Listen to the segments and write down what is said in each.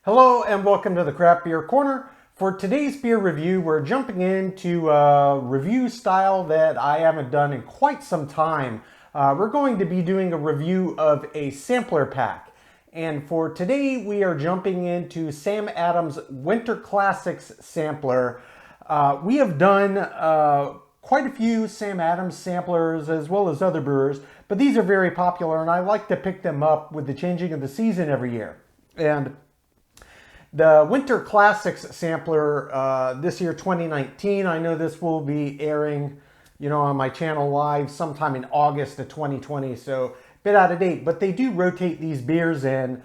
Hello and welcome to the Craft Beer Corner. For today's beer review, we're jumping into a review style that I haven't done in quite some time. We're going to be doing a review of a sampler pack. And for today, we are jumping into Sam Adams Winter Classics sampler. We have done quite a few Sam Adams samplers as well as other brewers, but these are very popular and I like to pick them up with the changing of the season every year. And the Winter Classics sampler this year, 2019, I know this will be airing, on my channel live sometime in August of 2020, so a bit out of date. But they do rotate these beers in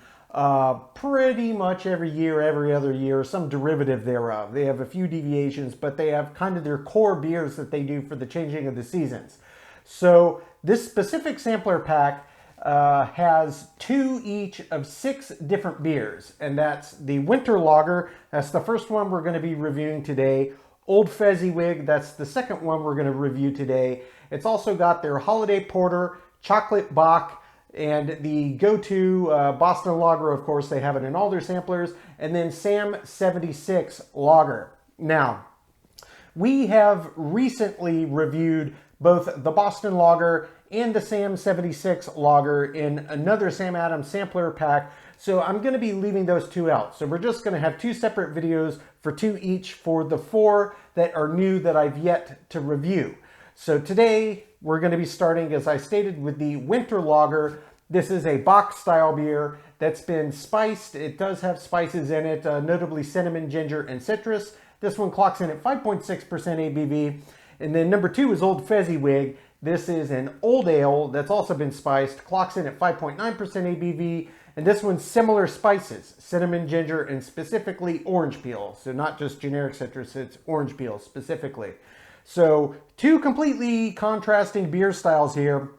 pretty much every year, every other year, some derivative thereof. They have a few deviations, but they have kind of their core beers that they do for the changing of the seasons. So this specific sampler pack has two each of 6 different beers, and that's the Winter Lager. That's the first one we're going to be reviewing today. Old Fezziwig, that's the second one we're going to review today. It's also got their Holiday Porter, Chocolate Bock, and the go-to Boston Lager, of course, they have it in all their samplers, and then Sam 76 Lager. Now, we have recently reviewed both the Boston Lager and the Sam 76 Lager in another Sam Adams sampler pack, so I'm going to be leaving those two out. So we're just going to have 2 separate videos for 2 each for the 4 that are new that I've yet to review. So today we're going to be starting, as I stated, with the Winter Lager. This is a Bock style beer that's been spiced. It does have spices in it, notably cinnamon, ginger, and citrus. This one clocks in at 5.6% ABV. And then number 2 is Old Fezziwig. This is an old ale that's also been spiced, clocks in at 5.9% ABV, and this one's similar spices, cinnamon, ginger, and specifically orange peel. So not just generic citrus, it's orange peel specifically. So 2 completely contrasting beer styles here,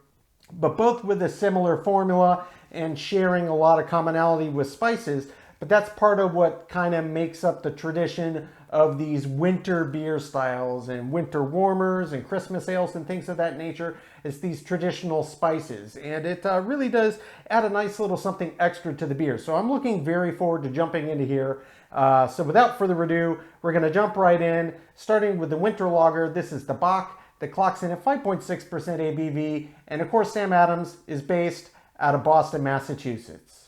but both with a similar formula and sharing a lot of commonality with spices. But that's part of what kind of makes up the tradition of these winter beer styles and winter warmers and Christmas ales and things of that nature. It's these traditional spices, and it really does add a nice little something extra to the beer. So I'm looking very forward to jumping into here. So without further ado, we're going to jump right in, starting with the Winter Lager. This is the Bock that clocks in at 5.6% ABV, and of course Sam Adams is based out of Boston, Massachusetts.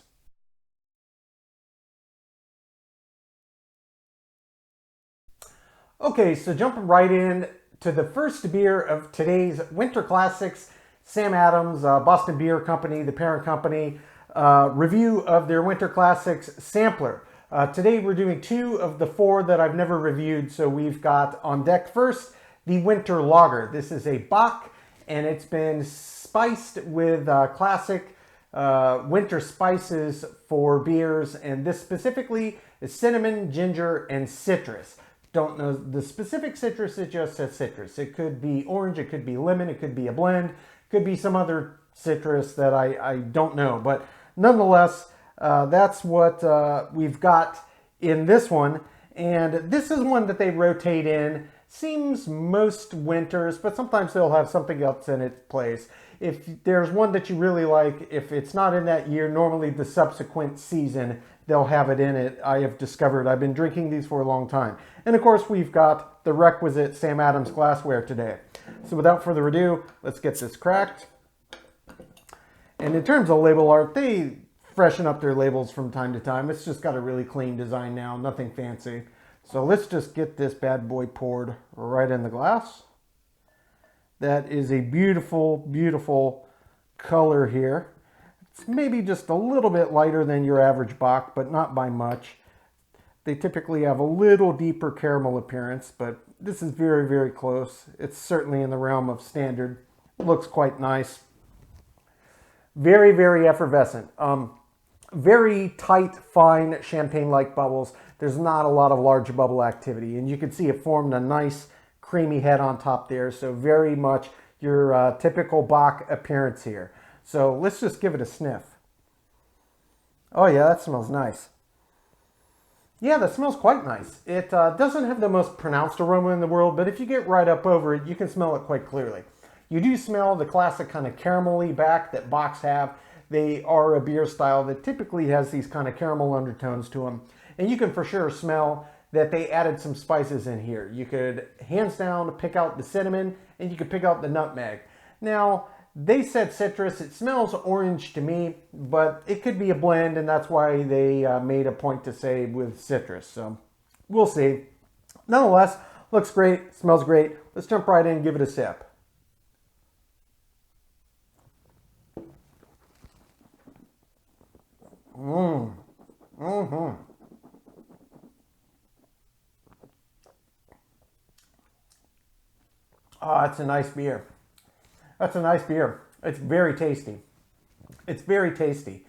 Okay, so jumping right in to the first beer of today's Winter Classics, Sam Adams, Boston Beer Company, the parent company, review of their Winter Classics sampler. Today we're doing 2 of the 4 that I've never reviewed, so we've got on deck first the Winter Lager. This is a Bock, and it's been spiced with classic winter spices for beers, and this specifically is cinnamon, ginger, and citrus. Don't know the specific citrus, it just says citrus. It could be orange, it could be lemon, it could be a blend, could be some other citrus that I don't know. But nonetheless, that's what we've got in this one. And this is one that they rotate in. Seems most winters, but sometimes they'll have something else in its place. If there's one that you really like, if it's not in that year, normally the subsequent season, they'll have it in it. I have discovered, I've been drinking these for a long time. And of course, we've got the requisite Sam Adams glassware today. So without further ado, let's get this cracked. And in terms of label art, they freshen up their labels from time to time. It's just got a really clean design now, nothing fancy. So let's just get this bad boy poured right in the glass. That is a beautiful, beautiful color here. It's maybe just a little bit lighter than your average Bock, but not by much. They typically have a little deeper caramel appearance, but this is very, very close. It's certainly in the realm of standard. It looks quite nice. Very, very effervescent. Very tight, fine champagne-like bubbles. There's not a lot of large bubble activity, and you can see it formed a nice creamy head on top there. So very much your typical Bock appearance here. So let's just give it a sniff. Oh yeah, that smells nice. Yeah, that smells quite nice. It doesn't have the most pronounced aroma in the world, but if you get right up over it, you can smell it quite clearly. You do smell the classic kind of caramelly back that Bocks have. they are a beer style that typically has these kind of caramel undertones to them. And you can for sure smell that they added some spices in here. You could hands down pick out the cinnamon, and you could pick out the nutmeg. Now, they said citrus. It smells orange to me, but it could be a blend, and that's why they made a point to say with citrus. So we'll see. Nonetheless, looks great, smells great. Let's jump right in and give it a sip. Mm-hmm. Oh, that's a nice beer. That's a nice beer. It's very tasty. It's very tasty.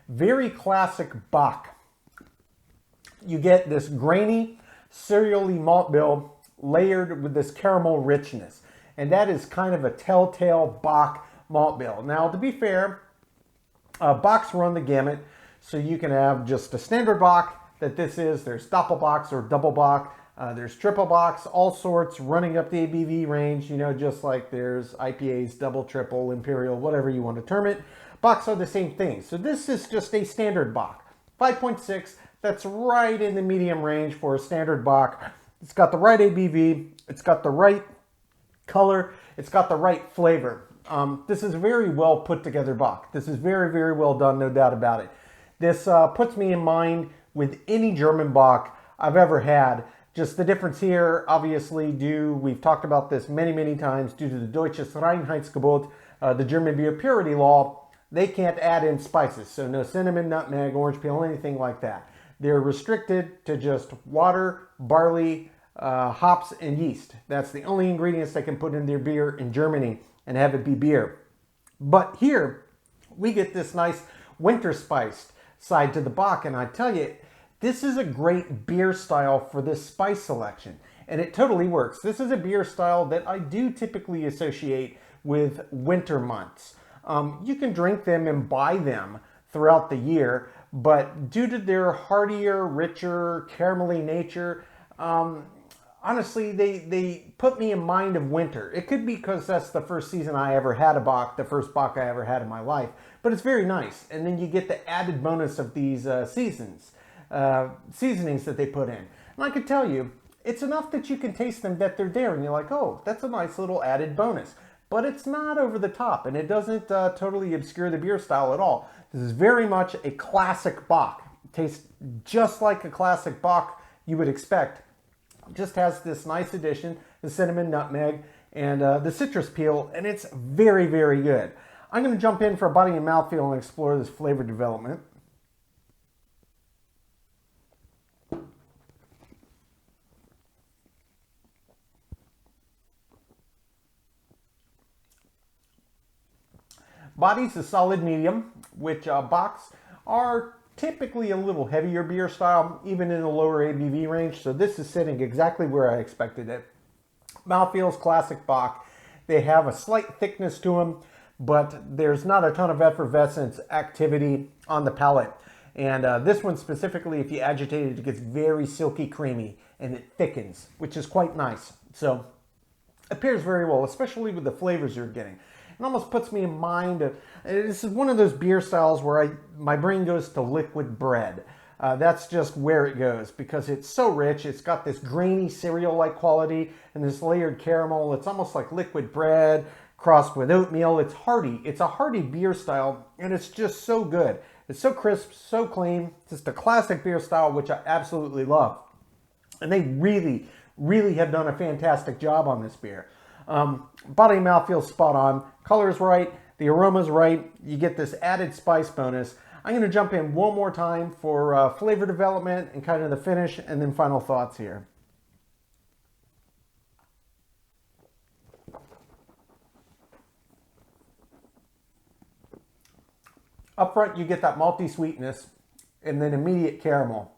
Very classic Bock. You get this grainy, cereally malt bill layered with this caramel richness. And that is kind of a telltale Bock malt bill. Now, to be fair, Bocks run the gamut. So you can have just a standard Bock that this is. There's Doppelbocks or double Bock. There's triple Bocks, all sorts, running up the ABV range, you know, just like there's IPAs, double, triple, imperial, whatever you want to term it. Bocks are the same thing. So this is just a standard Bock. 5.6, that's right in the medium range for a standard Bock. It's got the right ABV, it's got the right color, it's got the right flavor. This is a very well put together Bock. This is very, very well done, no doubt about it. This puts me in mind with any German Bock I've ever had. Just the difference here, obviously, we've talked about this many, many times, due to the Deutsches Reinheitsgebot, the German beer purity law, they can't add in spices. So no cinnamon, nutmeg, orange peel, anything like that. They're restricted to just water, barley, hops, and yeast. That's the only ingredients they can put in their beer in Germany and have it be beer. But here, we get this nice winter spiced side to the Bock, and I tell you, this is a great beer style for this spice selection, and it totally works. This is a beer style that I do typically associate with winter months. You can drink them and buy them throughout the year, but due to their heartier, richer, caramelly nature, honestly, they put me in mind of winter. It could be because that's the first season I ever had a Bock, the first Bock I ever had in my life, but it's very nice. And then you get the added bonus of these seasonings that they put in. And I could tell you, it's enough that you can taste them, that they're there, and you're like, oh, that's a nice little added bonus. But it's not over the top, and it doesn't totally obscure the beer style at all. This is very much a classic Bock. It tastes just like a classic Bock you would expect. It just has this nice addition, the cinnamon, nutmeg, and the citrus peel, and it's very, very good. I'm going to jump in for a body and mouthfeel and explore this flavor development. Body's a solid medium, which Bocks are typically a little heavier beer style, even in the lower ABV range. So this is sitting exactly where I expected it. Mouthfeel's classic Bock. They have a slight thickness to them, but there's not a ton of effervescence activity on the palate. And this one specifically, if you agitate it, it gets very silky creamy and it thickens, which is quite nice. So it pairs very well, especially with the flavors you're getting. It almost puts me in mind of, this is one of those beer styles where my brain goes to liquid bread. That's just where it goes because it's so rich. It's got this grainy cereal-like quality and this layered caramel. It's almost like liquid bread crossed with oatmeal. It's hearty. It's a hearty beer style, and it's just so good. It's so crisp, so clean. Just a classic beer style, which I absolutely love. And they really, really have done a fantastic job on this beer. Body and mouthfeel spot on. Color's right. The aroma's right. You get this added spice bonus. I'm going to jump in one more time for flavor development and kind of the finish and then final thoughts here. Up front, you get that malty sweetness and then immediate caramel.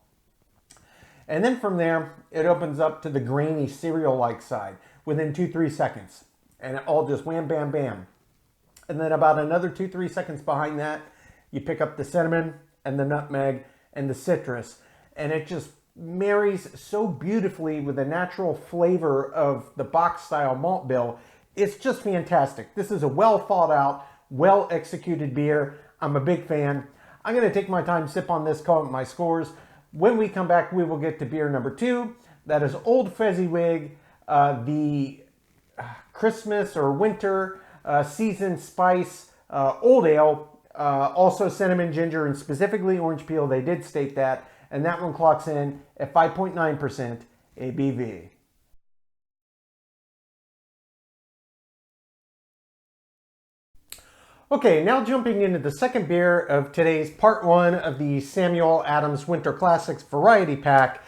And then from there, it opens up to the grainy cereal-like side within 2-3 seconds. And it all just wham, bam, bam. And then about another 2-3 seconds behind that, you pick up the cinnamon and the nutmeg and the citrus. And it just marries so beautifully with the natural flavor of the Bock-style malt bill. It's just fantastic. This is a well thought out, well executed beer. I'm a big fan. I'm going to take my time, sip on this, call it my scores. When we come back, we will get to beer number 2. That is Old Fezziwig, the Christmas or winter season spice old ale. Also cinnamon, ginger, and specifically orange peel. They did state that. And that one clocks in at 5.9% ABV. Okay, now jumping into the second beer of today's part 1 of the Samuel Adams Winter Classics Variety Pack.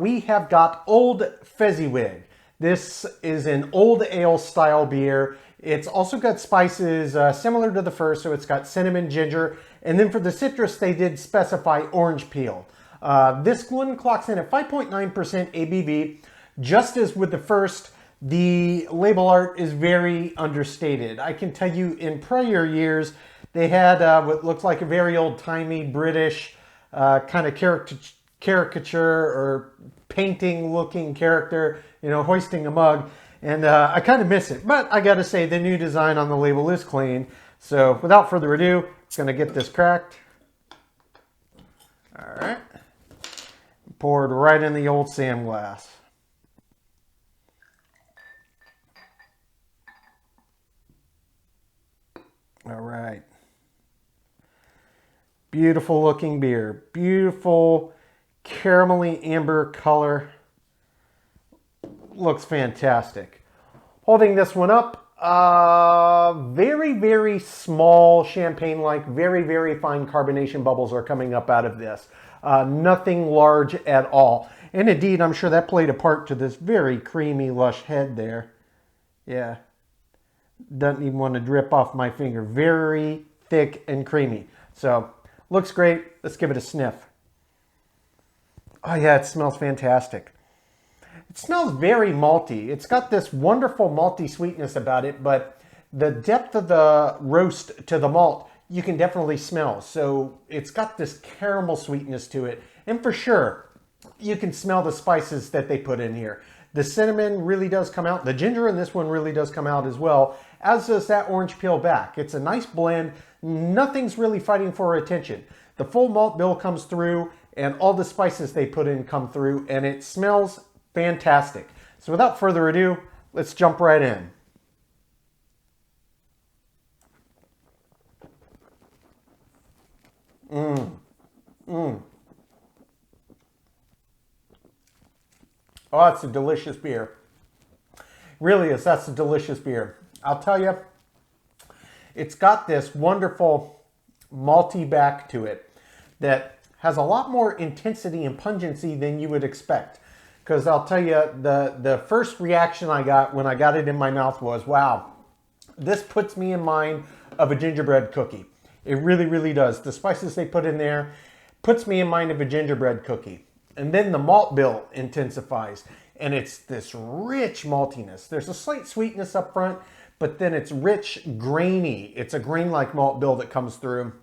We have got Old Fezziwig. This is an old ale style beer. It's also got spices similar to the first, so it's got cinnamon, ginger, and then for the citrus they did specify orange peel. This one clocks in at 5.9% ABV. Just as with the first, the label art is very understated. I can tell you in prior years, they had what looks like a very old-timey British kind of caricature or painting-looking character, you know, hoisting a mug. And I kind of miss it. But I got to say, the new design on the label is clean. So without further ado, I'm going to get this cracked. All right. Poured right in the old Sam glass. All right. Beautiful looking beer. Beautiful caramelly amber color. Looks fantastic. Holding this one up, very, very small champagne-like, very, very fine carbonation bubbles are coming up out of this. Nothing large at all. And indeed, I'm sure that played a part to this very creamy, lush head there. Yeah. Doesn't even want to drip off my finger. Very thick and creamy. So, looks great. Let's give it a sniff. Oh yeah, it smells fantastic. It smells very malty. It's got this wonderful malty sweetness about it, but the depth of the roast to the malt, you can definitely smell. So it's got this caramel sweetness to it. And for sure, you can smell the spices that they put in here. The cinnamon really does come out. The ginger in this one really does come out as well, as does that orange peel back. It's a nice blend. Nothing's really fighting for our attention. The full malt bill comes through and all the spices they put in come through, and it smells fantastic. So without further ado, let's jump right in. Oh, it's a delicious beer. Really is. That's a delicious beer. I'll tell you, it's got this wonderful malty back to it that has a lot more intensity and pungency than you would expect. Because I'll tell you, the first reaction I got when I got it in my mouth was, wow, this puts me in mind of a gingerbread cookie. It really, really does. The spices they put in there puts me in mind of a gingerbread cookie. And then the malt bill intensifies, and it's this rich maltiness. There's a slight sweetness up front, but then it's rich, grainy. It's a grain-like malt bill that comes through,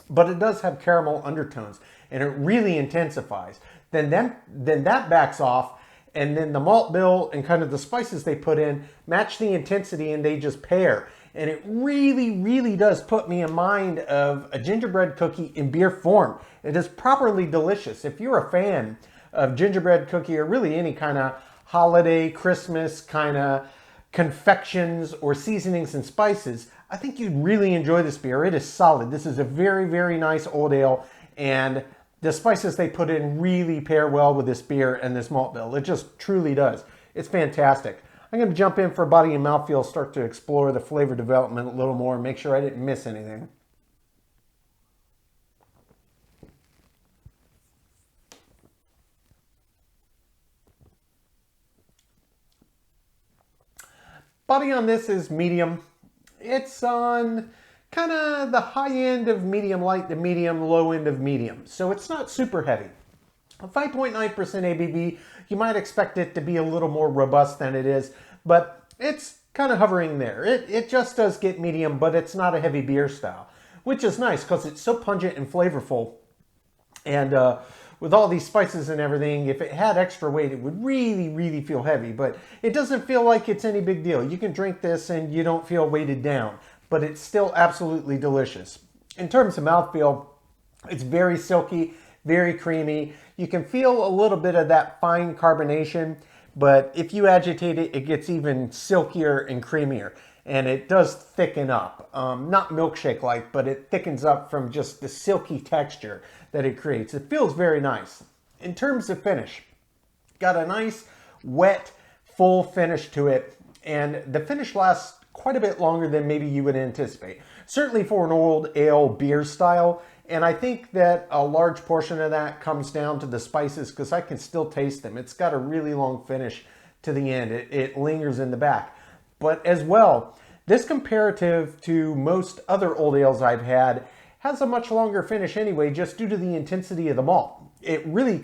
but it does have caramel undertones, and it really intensifies. Then that backs off, and then the malt bill and kind of the spices they put in match the intensity, and they just pair. And it really, really does put me in mind of a gingerbread cookie in beer form. It is properly delicious. If you're a fan of gingerbread cookie or really any kind of holiday, Christmas kind of confections or seasonings and spices, I think you'd really enjoy this beer. It is solid. This is a very, very nice old ale, and the spices they put in really pair well with this beer and this malt bill. It just truly does. It's fantastic. I'm going to jump in for body and mouthfeel, start to explore the flavor development a little more, make sure I didn't miss anything. Body on this is medium. It's on kind of the high end of medium light to medium, low end of medium. So it's not super heavy. 5.9% ABV, you might expect it to be a little more robust than it is, but it's kind of hovering there. It just does get medium, but it's not a heavy beer style, which is nice because it's so pungent and flavorful. And with all these spices and everything, if it had extra weight, it would really, really feel heavy, but it doesn't feel like it's any big deal. You can drink this and you don't feel weighted down, but it's still absolutely delicious. In terms of mouthfeel, it's very silky, very creamy. You can feel a little bit of that fine carbonation, but if you agitate it, it gets even silkier and creamier. And it does thicken up. Not milkshake-like, but it thickens up from just the silky texture that it creates. It feels very nice. In terms of finish, got a nice, wet, full finish to it. And the finish lasts quite a bit longer than maybe you would anticipate. Certainly for an old ale beer style. And I think that a large portion of that comes down to the spices because I can still taste them. It's got a really long finish to the end. It lingers in the back. But as well, this comparative to most other old ales I've had has a much longer finish anyway, just due to the intensity of the malt. It really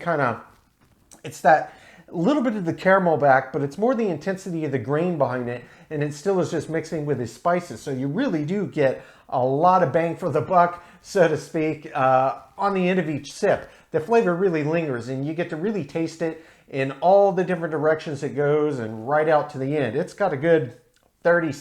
it's that little bit of the caramel back, but it's more the intensity of the grain behind it, and it still is just mixing with the spices. So you really do get a lot of bang for the buck, so to speak, on the end of each sip. The flavor really lingers, and you get to really taste it in all the different directions it goes and right out to the end. It's got a good 30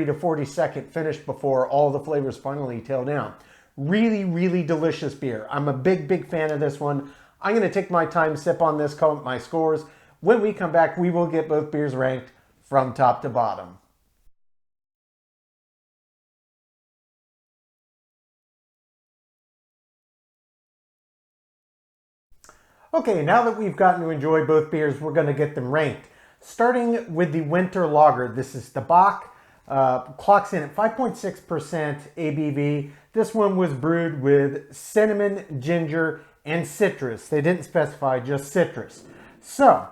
to 40 second finish before all the flavors finally tail down. Really, really delicious beer. I'm a big fan of this one. I'm going to take my time, sip on this, come up my scores. When we come back, we will get both beers ranked from top to bottom. Okay, now that we've gotten to enjoy both beers, we're going to get them ranked. Starting with the winter lager, this is the Bock. Clocks in at 5.6% ABV. This one was brewed with cinnamon, ginger, and citrus. They didn't specify, just citrus. So,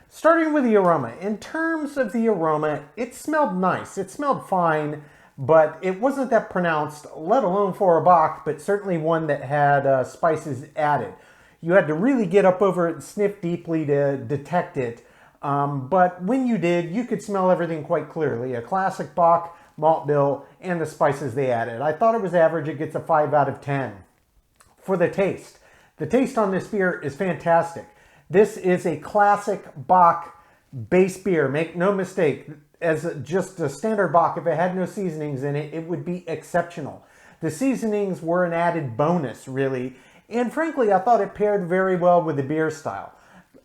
starting with the aroma. In terms of the aroma, it smelled nice. It smelled fine, but it wasn't that pronounced, let alone for a Bock, but certainly one that had spices added. You had to really get up over it and sniff deeply to detect it. But when you did, you could smell everything quite clearly. A classic Bock, malt bill, and the spices they added. I thought it was average. It gets a 5 out of 10. For the taste on this beer is fantastic. This is a classic Bock base beer. Make no mistake, as just a standard Bock, if it had no seasonings in it, it would be exceptional. The seasonings were an added bonus, really. And frankly, I thought it paired very well with the beer style.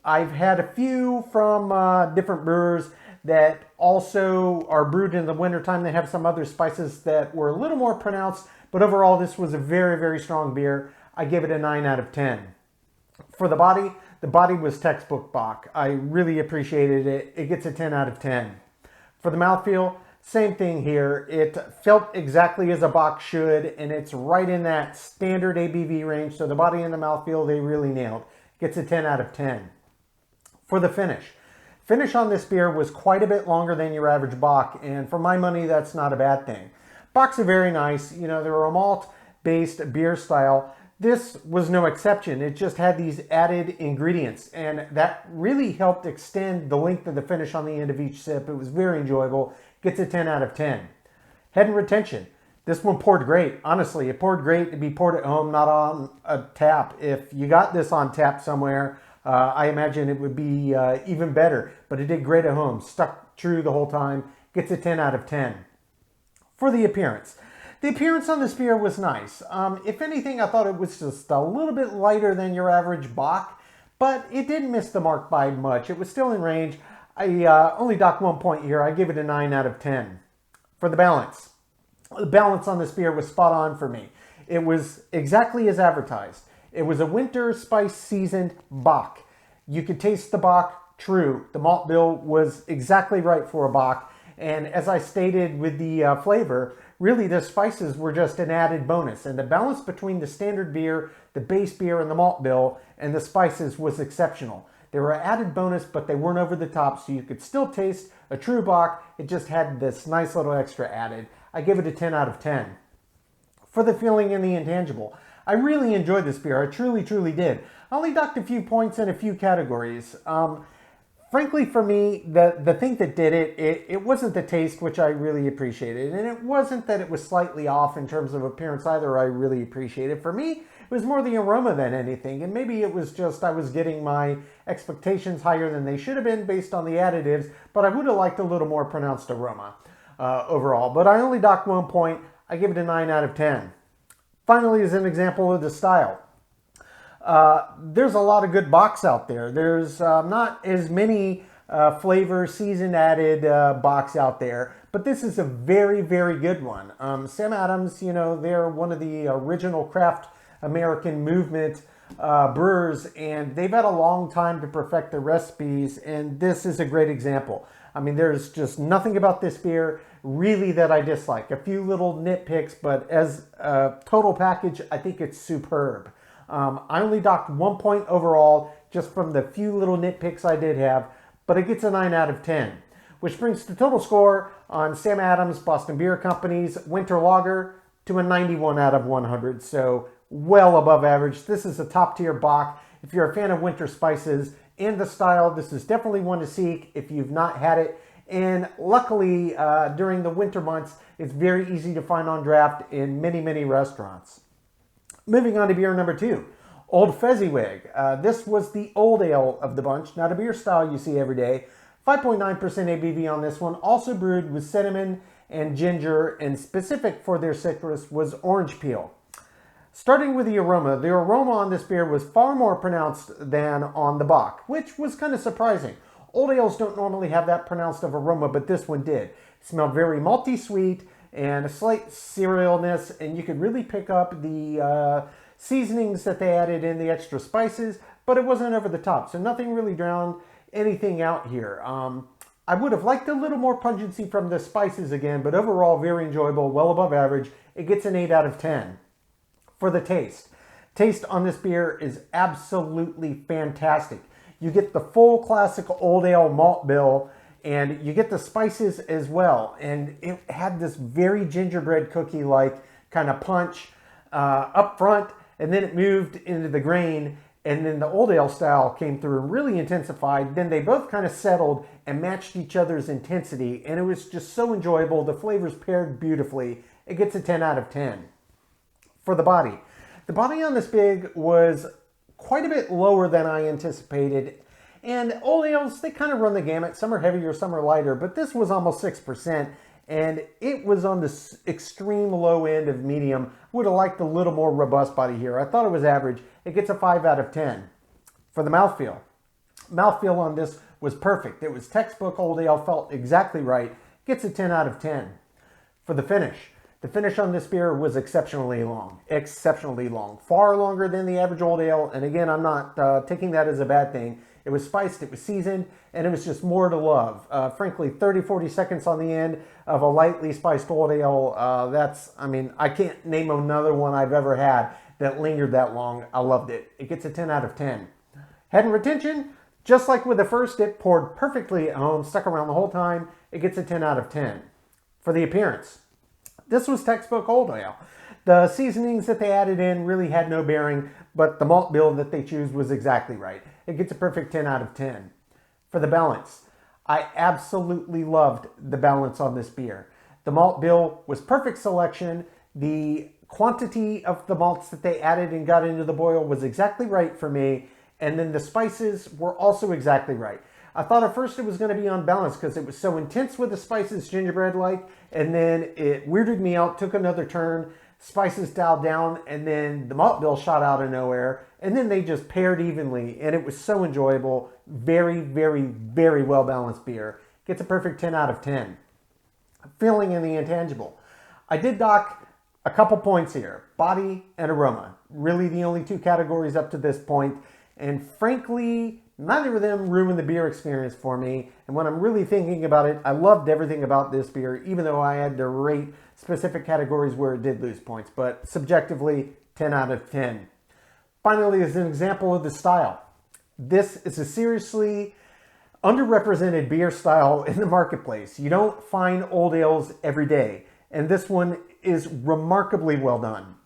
I've had a few from different brewers that also are brewed in the wintertime. They have some other spices that were a little more pronounced, but overall this was a very strong beer. I give it a 9 out of 10. For the body was textbook Bock. I really appreciated it. It gets a 10 out of 10. For the mouthfeel, same thing here. It felt exactly as a Bock should, and it's right in that standard ABV range. So the body and the mouthfeel, they really nailed. Gets a 10 out of 10. For the finish on this beer was quite a bit longer than your average Bock, and for my money, that's not a bad thing. Bocks are very nice. You know, they're a malt-based beer style. This was no exception. It just had these added ingredients, and that really helped extend the length of the finish on the end of each sip. It was very enjoyable. Gets a 10 out of 10. Head and retention. This one poured great. Honestly, it poured great to be poured at home, not on a tap. If you got this on tap somewhere, I imagine it would be even better, but it did great at home. Stuck true the whole time. Gets a 10 out of 10. For the appearance on this beer was nice. If anything, I thought it was just a little bit lighter than your average Bock, but it didn't miss the mark by much. It was still in range. I only docked 1 point here. I give it a 9 out of 10. For the balance on this beer was spot on for me. It was exactly as advertised. It was a winter spice seasoned Bock. You could taste the Bock, true. The malt bill was exactly right for a Bock. And as I stated with the flavor, really the spices were just an added bonus. And the balance between the standard beer, the base beer, and the malt bill, and the spices was exceptional. They were an added bonus, but they weren't over the top, so you could still taste a true Bock. It just had this nice little extra added. I give it a 10 out of 10. For the feeling and the intangible, I really enjoyed this beer. I truly did. I only docked a few points in a few categories. Frankly, for me, the thing that did it wasn't the taste, which I really appreciated. And it wasn't that it was slightly off in terms of appearance either. I really appreciated. For me, it was more the aroma than anything. And maybe it was just I was getting my expectations higher than they should have been based on the additives. But I would have liked a little more pronounced aroma overall. But I only docked 1 point. I give it a 9 out of 10. Finally, as an example of the style, there's a lot of good Bocks out there. There's not as many flavor season added Bocks out there, but this is a very, very good one. Sam Adams, you know, they're one of the original craft American movement brewers, and they've had a long time to perfect their recipes, and this is a great example. I mean, there's just nothing about this beer really that I dislike. A few little nitpicks, but as a total package, I think it's superb. I only docked 1 point overall, just from the few little nitpicks I did have, but it gets a 9 out of 10, which brings the total score on Sam Adams Boston Beer Company's Winter Lager to a 91 out of 100, so well above average. This is a top tier Bock. If you're a fan of winter spices and the style, this is definitely one to seek if you've not had it. And luckily, during the winter months, it's very easy to find on draft in many, many restaurants. Moving on to beer number 2, Old Fezziwig. This was the old ale of the bunch, not a beer style you see every day. 5.9% ABV on this one, also brewed with cinnamon and ginger, and specific for their citrus was orange peel. Starting with the aroma on this beer was far more pronounced than on the Bock, which was kind of surprising. Old ales don't normally have that pronounced of aroma, but this one did. It smelled very malty sweet and a slight cerealness, and you could really pick up the seasonings that they added in, the extra spices, but it wasn't over the top, so nothing really drowned anything out here. I would have liked a little more pungency from the spices again, but overall very enjoyable, well above average. It gets an 8 out of 10. For the taste on this beer is absolutely fantastic. You get the full classic old ale malt bill, and you get the spices as well. And it had this very gingerbread cookie-like kind of punch up front, and then it moved into the grain, and then the old ale style came through and really intensified. Then they both kind of settled and matched each other's intensity, and it was just so enjoyable. The flavors paired beautifully. It gets a 10 out of 10. For the body on this big was quite a bit lower than I anticipated. And old ales, they kind of run the gamut. Some are heavier, some are lighter, but this was almost 6%, and it was on the extreme low end of medium. Would have liked a little more robust body here. I thought it was average. It gets a 5 out of 10. For the mouthfeel on this was perfect. It was textbook old ale, felt exactly right. Gets a 10 out of 10. For the finish on this beer was exceptionally long, far longer than the average old ale. And again, I'm not taking that as a bad thing. It was spiced, it was seasoned, and it was just more to love. Frankly, 30-40 seconds on the end of a lightly spiced old ale, I can't name another one I've ever had that lingered that long. I loved it. It gets a 10 out of 10. Head and retention, just like with the first, it poured perfectly at home, stuck around the whole time. It gets a 10 out of 10. For the appearance, this was textbook old ale. The seasonings that they added in really had no bearing, but the malt bill that they choose was exactly right. It gets a perfect 10 out of 10. For the balance, I absolutely loved the balance on this beer. The malt bill was perfect selection. The quantity of the malts that they added and got into the boil was exactly right for me. And then the spices were also exactly right. I thought at first it was going to be unbalanced because it was so intense with the spices, gingerbread-like, and then it weirded me out, took another turn, spices dialed down, and then the malt bill shot out of nowhere, and then they just paired evenly, and it was so enjoyable. Very, very, very well-balanced beer. Gets a perfect 10 out of 10. Feeling in the Intangible. I did dock a couple points here, body and aroma. Really the only two categories up to this point, and frankly, neither of them ruined the beer experience for me. And when I'm really thinking about it, I loved everything about this beer, even though I had to rate specific categories where it did lose points. But subjectively, 10 out of 10. Finally, as an example of the style, this is a seriously underrepresented beer style in the marketplace. You don't find old ales every day, and this one is remarkably well done.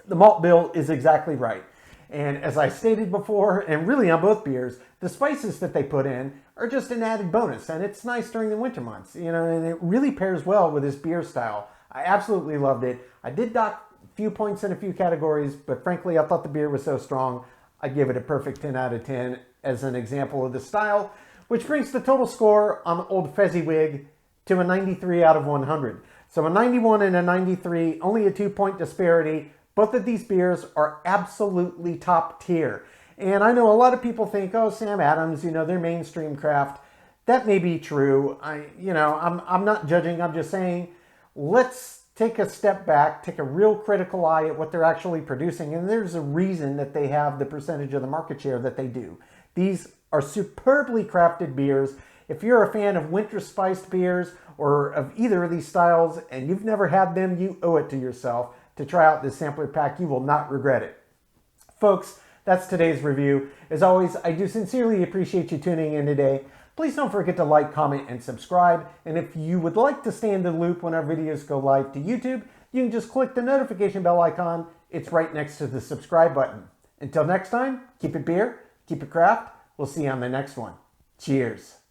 The malt bill is exactly right. And as I stated before, and really on both beers, the spices that they put in are just an added bonus, and it's nice during the winter months, you know, and it really pairs well with this beer style. I absolutely loved it. I did dock a few points in a few categories, but frankly, I thought the beer was so strong, I give it a perfect 10 out of 10 as an example of the style, which brings the total score on Old Fezziwig to a 93 out of 100. So a 91 and a 93, only a 2-point disparity, Both of these beers are absolutely top tier. And I know a lot of people think, oh, Sam Adams, you know, they're mainstream craft. That may be true. I'm not judging. I'm just saying, let's take a step back, take a real critical eye at what they're actually producing. And there's a reason that they have the percentage of the market share that they do. These are superbly crafted beers. If you're a fan of winter spiced beers or of either of these styles and you've never had them, you owe it to yourself to try out this sampler pack. You will not regret it. Folks, that's today's review. As always, I do sincerely appreciate you tuning in today. Please don't forget to like, comment, and subscribe. And if you would like to stay in the loop when our videos go live to YouTube, you can just click the notification bell icon. It's right next to the subscribe button. Until next time, keep it beer, keep it craft. We'll see you on the next one. Cheers.